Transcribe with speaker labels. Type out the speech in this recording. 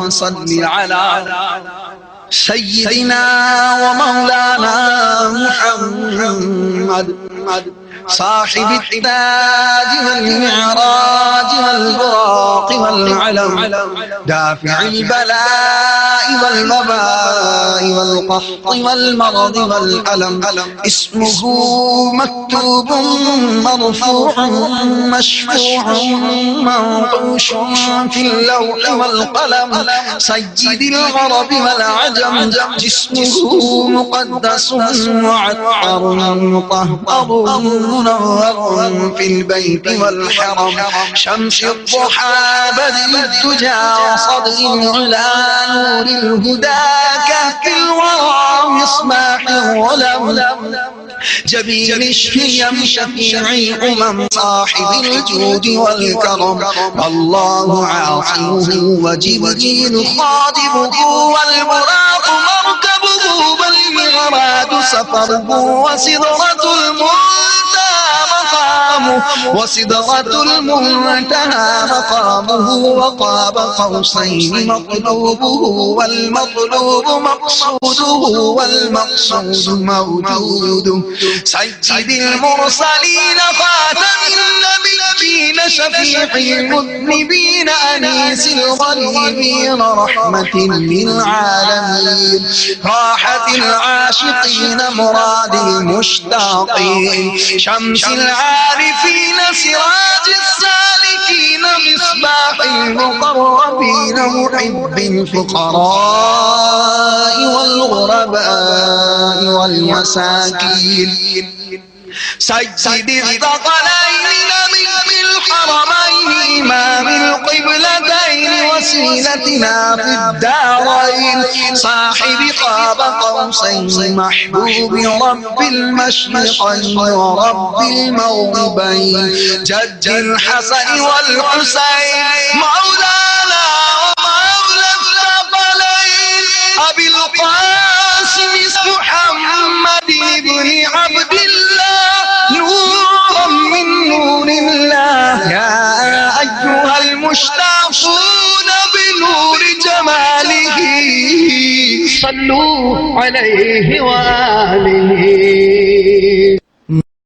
Speaker 1: صل على سيدنا ومولانا محمد صاحب التاج والمعراج والبراق والعلم دافع البلاء والوباء والقحط والمرض والألم اسمه مكتوب مرفوع مشفوع منقوش في اللوح والقلم سيد العرب والعجم جسمه مقدس معطر مطهر منور في البيت والحرم شمس الضحى بدر الدجى صدر العلا نور الهدى كهف الورى مصباح الظلم جبين الشيم شفيع الأمم صاحب الجود والكرم الله عاصمه وجبريل خادمه والبراق مركبه والمغراد سفره وسدرة المنتهى مقامه وقاب قوسين مطلوبه والمطلوب مقصوده والمقصود موجود سيد المرسلين خاتم النبيين شفيع المذنبين أنيس الغريبين رحمة للعالمين راحة العاشقين مراد المشتاقين شمس العارفين سراج السالكين مصباح المقربين محب الفقراء والغرباء والمساكين سيد الثقلين نبي الحرمين إمام القبلتين وسيلتنا في الدارين صاحب قاب قوسين محبوب رب المشرقين ورب المغربين جد الحسن والحسين مولانا ومولى الثقلين أبي القاسم محمد بن عبد الله نورا من نور الله يا أيها المشتاقون بنور جماله صلوا عليه وآله